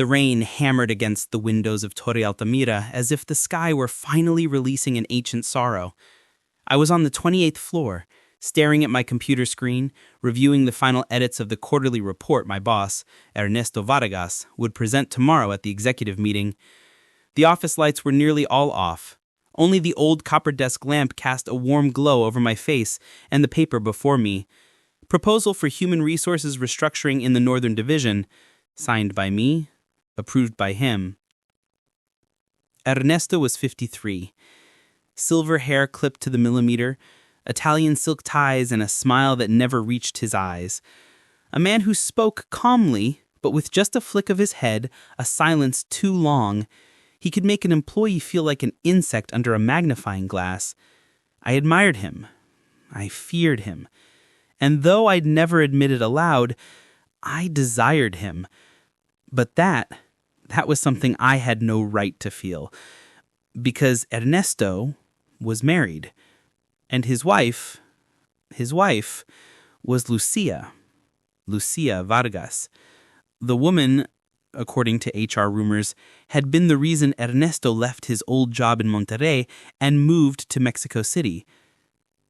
The rain hammered against the windows of Torre Altamira as if the sky were finally releasing an ancient sorrow. I was on the 28th floor, staring at my computer screen, reviewing the final edits of the quarterly report my boss, Ernesto Vargas, would present tomorrow at the executive meeting. The office lights were nearly all off. Only the old copper desk lamp cast a warm glow over my face and the paper before me. Proposal for Human Resources Restructuring in the Northern Division, signed by me, approved by him. Ernesto was 53. Silver hair clipped to the millimeter, Italian silk ties, and a smile that never reached his eyes. A man who spoke calmly, but with just a flick of his head, a silence too long. He could make an employee feel like an insect under a magnifying glass. I admired him. I feared him. And though I'd never admit it aloud, I desired him. But that was something I had no right to feel. Because Ernesto was married. And his wife was Lucia Vargas. The woman, according to HR rumors, had been the reason Ernesto left his old job in Monterrey and moved to Mexico City.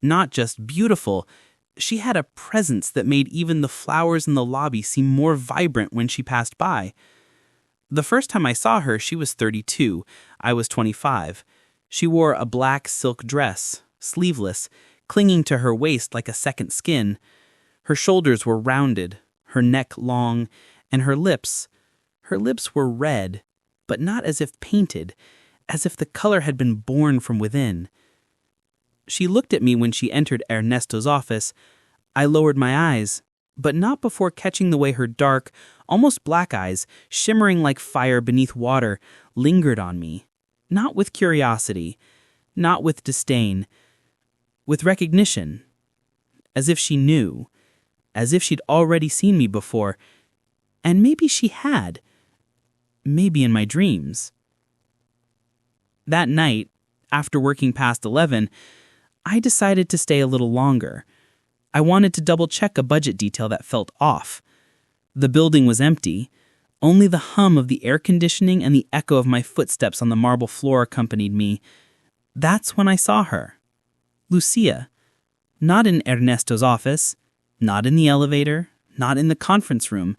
Not just beautiful, she had a presence that made even the flowers in the lobby seem more vibrant when she passed by. The first time I saw her, she was 32. I was 25. She wore a black silk dress, sleeveless, clinging to her waist like a second skin. Her shoulders were rounded, her neck long, and her lips were red, but not as if painted, as if the color had been born from within. She looked at me when she entered Ernesto's office. I lowered my eyes, but not before catching the way her dark, almost black eyes, shimmering like fire beneath water, lingered on me. Not with curiosity, not with disdain, with recognition. As if she knew, as if she'd already seen me before, and maybe she had. Maybe in my dreams. That night, after working past 11, I decided to stay a little longer. I wanted to double-check a budget detail that felt off. The building was empty. Only the hum of the air conditioning and the echo of my footsteps on the marble floor accompanied me. That's when I saw her. Lucia. Not in Ernesto's office, not in the elevator, not in the conference room.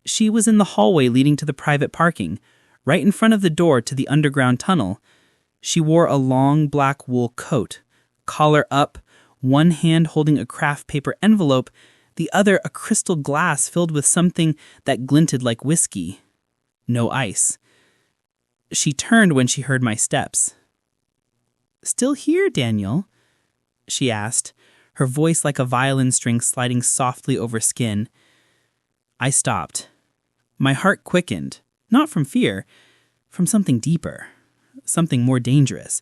She was in the hallway leading to the private parking, right in front of the door to the underground tunnel. She wore a long black wool coat, collar up, one hand holding a craft paper envelope, the other a crystal glass filled with something that glinted like whiskey. No ice. She turned when she heard my steps. "Still here, Daniel?" she asked, her voice like a violin string sliding softly over skin. I stopped. My heart quickened, not from fear, from something deeper, something more dangerous.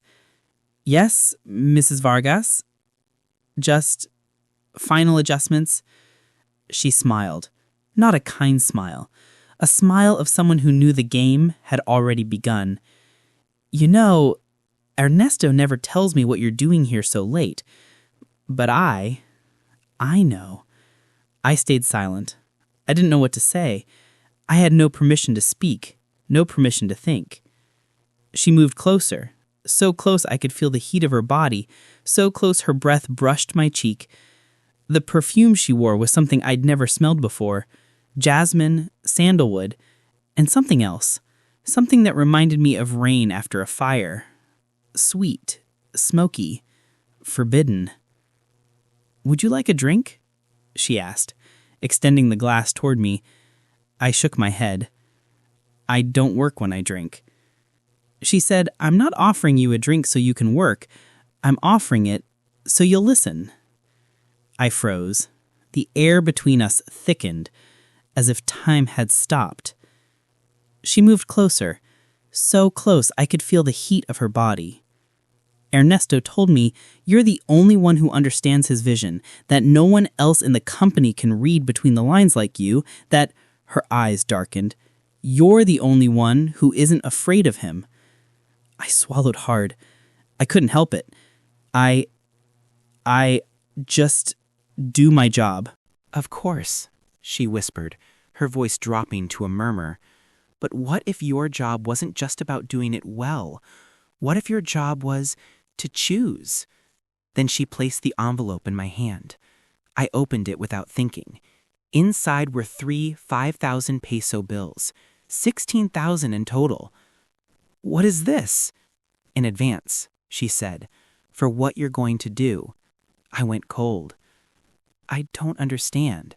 "Yes, Mrs. Vargas. Just final adjustments." She smiled, not a kind smile, a smile of someone who knew the game had already begun. "You know, Ernesto never tells me what you're doing here so late. But I know." I stayed silent. I didn't know what to say. I had no permission to speak, no permission to think. She moved closer, so close I could feel the heat of her body, so close her breath brushed my cheek. The perfume she wore was something I'd never smelled before. Jasmine, sandalwood, and something else. Something that reminded me of rain after a fire. Sweet, smoky, forbidden. "Would you like a drink?" she asked, extending the glass toward me. I shook my head. "I don't work when I drink." She said, "I'm not offering you a drink so you can work. I'm offering it so you'll listen." I froze. The air between us thickened, as if time had stopped. She moved closer, so close I could feel the heat of her body. "Ernesto told me you're the only one who understands his vision, that no one else in the company can read between the lines like you, that," her eyes darkened, "you're the only one who isn't afraid of him." I swallowed hard. I couldn't help it. I just do my job." "Of course," she whispered, her voice dropping to a murmur. But what if your job wasn't just about doing it well? What if your job was to choose? Then she placed the envelope in my hand. I opened it without thinking. Inside were 3 5,000 peso bills, 16,000 in total. "What is this?" "In advance," she said, "for what you're going to do." I went cold. "I don't understand."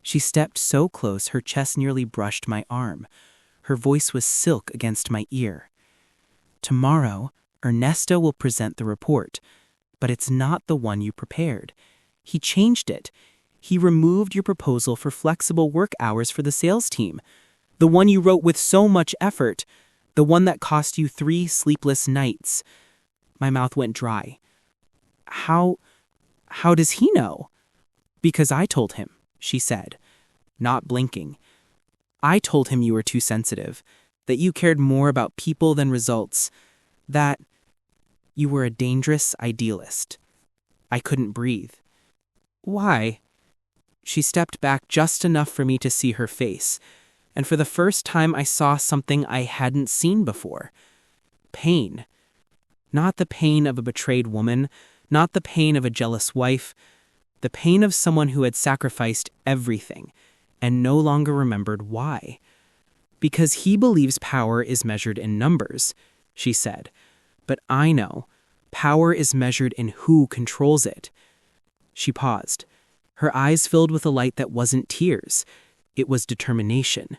She stepped so close her chest nearly brushed my arm. Her voice was silk against my ear. "Tomorrow, Ernesto will present the report, but it's not the one you prepared. He changed it. He removed your proposal for flexible work hours for the sales team. The one you wrote with so much effort. The one that cost you 3 sleepless nights." My mouth went dry. How does he know?" "Because I told him," she said, not blinking. "I told him you were too sensitive, that you cared more about people than results, that you were a dangerous idealist." I couldn't breathe. "Why?" She stepped back just enough for me to see her face, and for the first time I saw something I hadn't seen before. Pain. Not the pain of a betrayed woman, not the pain of a jealous wife, the pain of someone who had sacrificed everything and no longer remembered why. "Because he believes power is measured in numbers," she said. "But I know power is measured in who controls it." She paused. Her eyes filled with a light that wasn't tears. It was determination.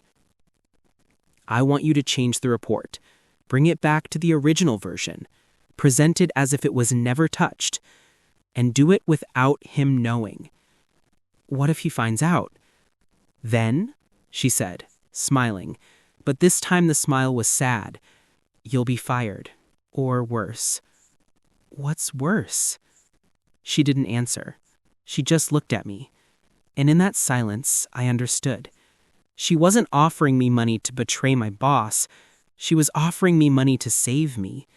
"I want you to change the report. Bring it back to the original version. Present it as if it was never touched. And do it without him knowing." "What if he finds out?" "Then," she said, smiling, but this time the smile was sad, "you'll be fired. Or worse." "What's worse?" She didn't answer. She just looked at me. And in that silence, I understood. She wasn't offering me money to betray my boss. She was offering me money to save me.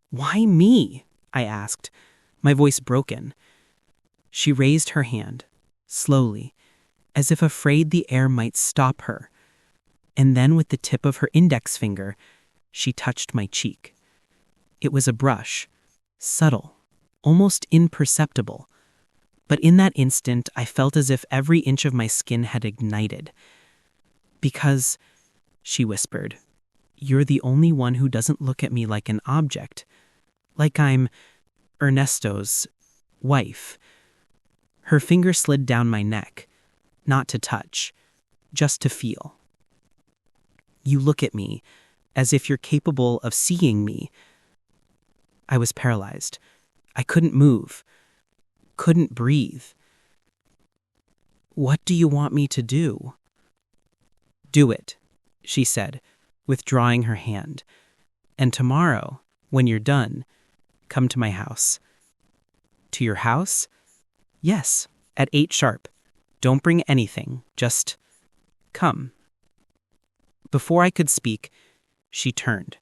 "Why me?" I asked, my voice broken. She raised her hand, slowly, as if afraid the air might stop her. And then with the tip of her index finger, she touched my cheek. It was a brush, subtle, almost imperceptible. But in that instant, I felt as if every inch of my skin had ignited. "Because," she whispered, "you're the only one who doesn't look at me like an object, like I'm Ernesto's wife." Her finger slid down my neck, not to touch, just to feel. "You look at me as if you're capable of seeing me." I was paralyzed. I couldn't move, couldn't breathe. "What do you want me to do?" "Do it," she said, withdrawing her hand. "And tomorrow, when you're done, come to my house." "To your house?" "Yes, at 8 sharp. Don't bring anything, just come." Before I could speak, she turned.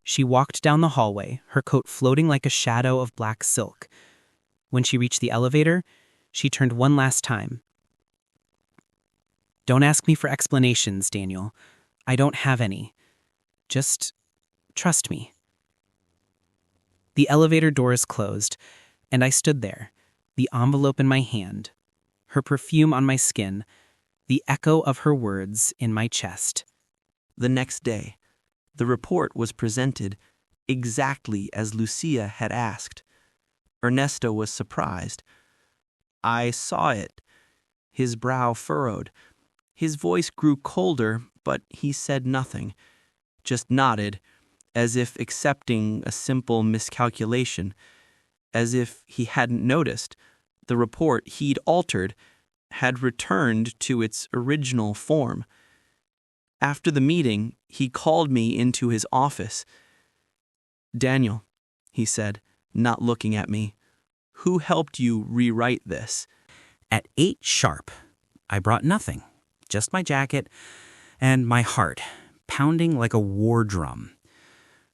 She walked down the hallway, her coat floating like a shadow of black silk. When she reached the elevator, she turned one last time. "Don't ask me for explanations, Daniel. I don't have any. Just trust me." The elevator doors closed, and I stood there, the envelope in my hand, her perfume on my skin, the echo of her words in my chest. The next day, the report was presented exactly as Lucia had asked. Ernesto was surprised. I saw it. His brow furrowed. His voice grew colder, but he said nothing, just nodded, as if accepting a simple miscalculation, as if he hadn't noticed. The report he'd altered had returned to its original form. After the meeting, he called me into his office. "Daniel," he said, not looking at me, "who helped you rewrite this?" At 8 sharp, I brought nothing, just my jacket and my heart, pounding like a war drum.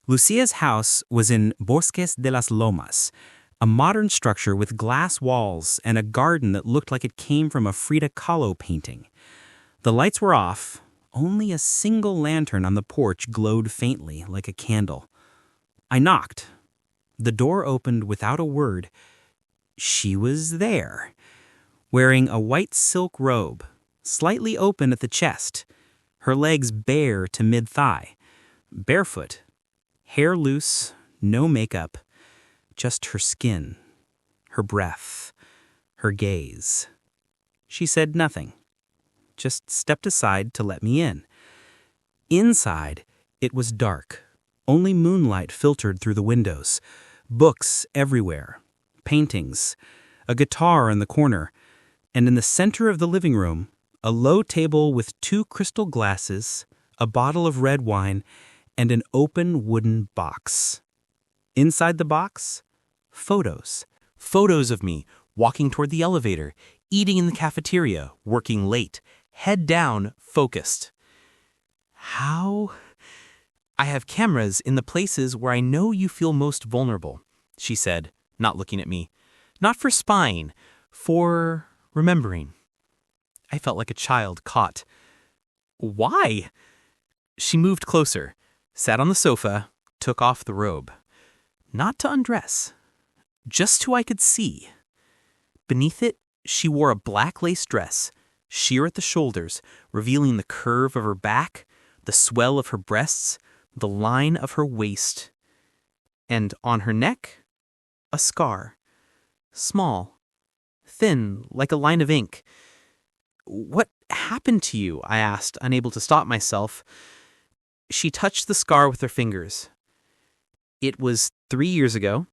Lucia's house was in Bosques de las Lomas, a modern structure with glass walls and a garden that looked like it came from a Frida Kahlo painting. The lights were off, Only a single lantern on the porch glowed faintly like a candle. I knocked. The door opened without a word. She was there, wearing a white silk robe, slightly open at the chest, her legs bare to mid-thigh, barefoot, hair loose, no makeup, just her skin, her breath, her gaze. She said nothing, just stepped aside to let me in. Inside, it was dark. Only moonlight filtered through the windows. Books everywhere, paintings, a guitar in the corner, and in the center of the living room, a low table with 2 crystal glasses, a bottle of red wine, and an open wooden box. Inside the box, photos. Photos of me walking toward the elevator, eating in the cafeteria, working late, head down, focused. How? I have cameras in the places where I know you feel most vulnerable, she said, not looking at me. Not for spying, for remembering. I felt like a child caught. Why? She moved closer, sat on the sofa, took off the robe. Not to undress, just so I could see. Beneath it, she wore a black lace dress, sheer at the shoulders, revealing the curve of her back, the swell of her breasts, the line of her waist. And on her neck, a scar. Small, thin, like a line of ink. What happened to you? I asked, unable to stop myself. She touched the scar with her fingers. It was 3 years ago.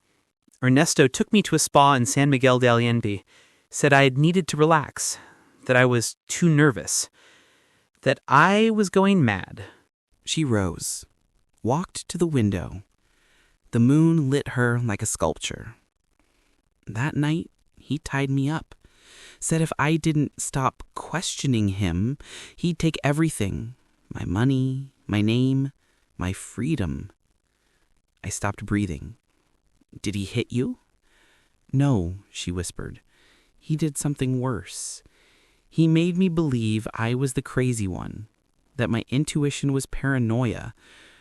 Ernesto took me to a spa in San Miguel de Allende, said I had needed to relax, that I was too nervous, that I was going mad. She rose, walked to the window. The moon lit her like a sculpture. That night, he tied me up, said if I didn't stop questioning him, he'd take everything, my money, my name, my freedom. I stopped breathing. Did he hit you? No, she whispered. He did something worse. He made me believe I was the crazy one, that my intuition was paranoia,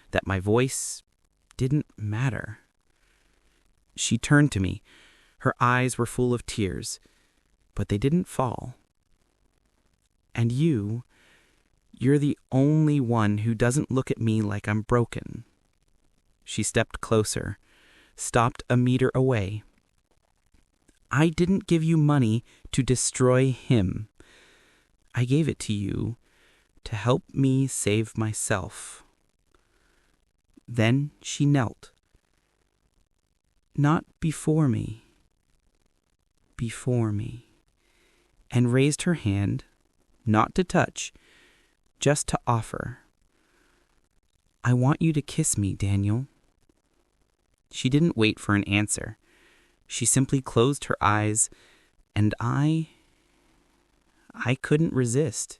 that my voice didn't matter. She turned to me. Her eyes were full of tears, but they didn't fall. And you're the only one who doesn't look at me like I'm broken. She stepped closer, stopped a meter away. I didn't give you money to destroy him. I gave it to you to help me save myself. Then she knelt. Not before me, before me, and raised her hand, not to touch, just to offer. I want you to kiss me, Daniel. She didn't wait for an answer. She simply closed her eyes, and I couldn't resist.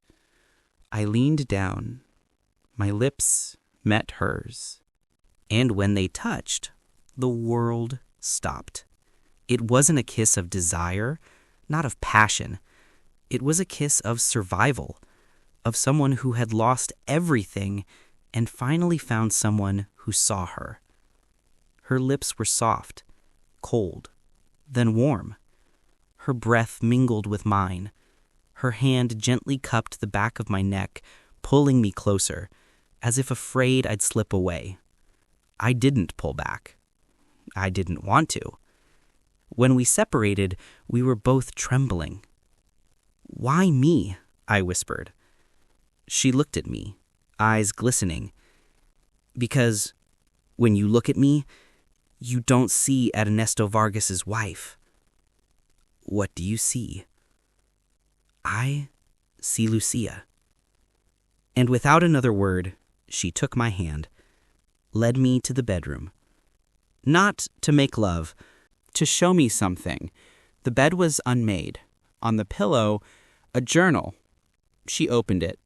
I leaned down. My lips met hers. And when they touched, the world stopped. It wasn't a kiss of desire, not of passion. It was a kiss of survival, of someone who had lost everything and finally found someone who saw her. Her lips were soft, cold, then warm. Her breath mingled with mine. Her hand gently cupped the back of my neck, pulling me closer, as if afraid I'd slip away. I didn't pull back. I didn't want to. When we separated, we were both trembling. Why me? I whispered. She looked at me, eyes glistening. Because when you look at me, you don't see Ernesto Vargas's wife. What do you see? I see Lucia. And without another word, she took my hand, led me to the bedroom. Not to make love, to show me something. The bed was unmade. On the pillow, a journal. She opened it.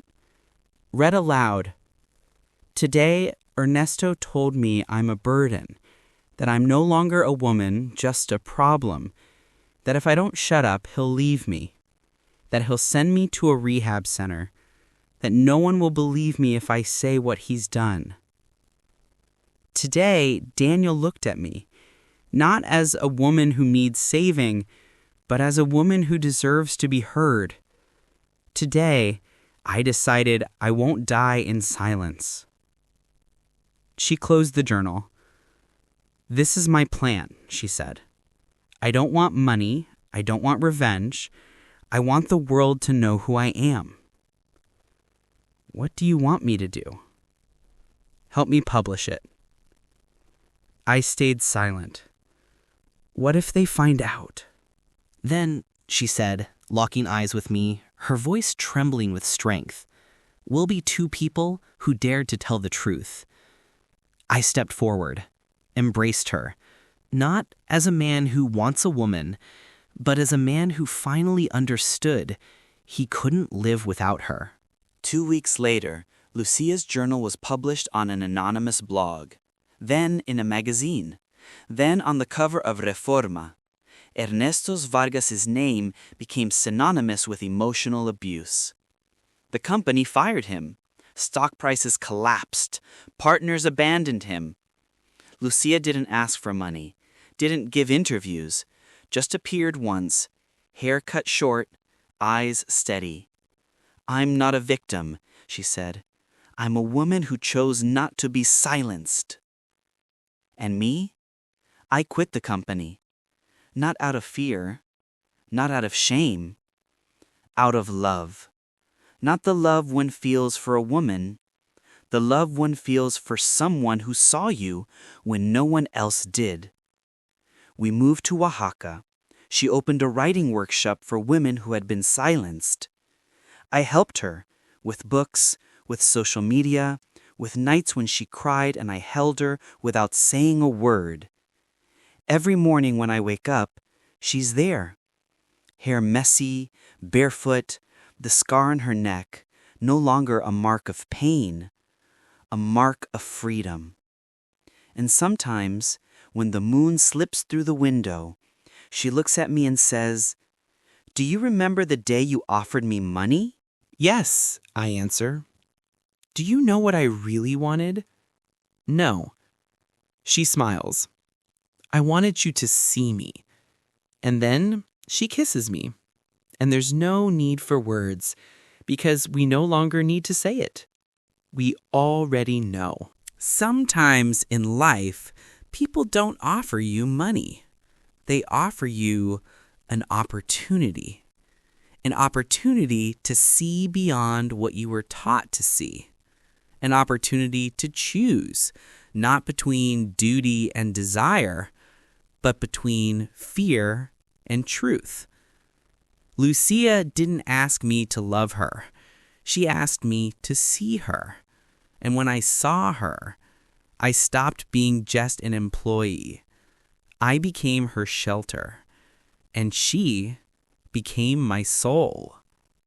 Read aloud. Today, Ernesto told me I'm a burden, that I'm no longer a woman, just a problem, that if I don't shut up, he'll leave me, that he'll send me to a rehab center, that no one will believe me if I say what he's done. Today, Daniel looked at me, not as a woman who needs saving, but as a woman who deserves to be heard. Today, I decided I won't die in silence. She closed the journal. "This is my plan," she said. "I don't want money. I don't want revenge. I want the world to know who I am." "What do you want me to do?" "Help me publish it." I stayed silent. What if they find out? "Then," she said, locking eyes with me, her voice trembling with strength, "we'll be two people who dared to tell the truth." I stepped forward, embraced her, not as a man who wants a woman, but as a man who finally understood he couldn't live without her. 2 weeks later, Lucia's journal was published on an anonymous blog, then in a magazine, then on the cover of Reforma. Ernesto Vargas's name became synonymous with emotional abuse. The company fired him. Stock prices collapsed. Partners abandoned him. Lucia didn't ask for money, didn't give interviews, just appeared once, hair cut short, eyes steady. "I'm not a victim," she said. "I'm a woman who chose not to be silenced." And me? I quit the company. Not out of fear, not out of shame, out of love. Not the love one feels for a woman, the love one feels for someone who saw you when no one else did. We moved to Oaxaca. She opened a writing workshop for women who had been silenced. I helped her with books, with social media, with nights when she cried and I held her without saying a word. Every morning when I wake up, she's there. Hair messy, barefoot, the scar on her neck, no longer a mark of pain, a mark of freedom. And sometimes, when the moon slips through the window, she looks at me and says, "Do you remember the day you offered me money?" "Yes," I answer. "Do you know what I really wanted?" "No." She smiles. "I wanted you to see me." And then she kisses me. And there's no need for words, because we no longer need to say it. We already know. Sometimes in life, people don't offer you money. They offer you an opportunity to see beyond what you were taught to see, an opportunity to choose, not between duty and desire, but between fear and truth. Lucia didn't ask me to love her. She asked me to see her. And when I saw her, I stopped being just an employee. I became her shelter, and she became my soul.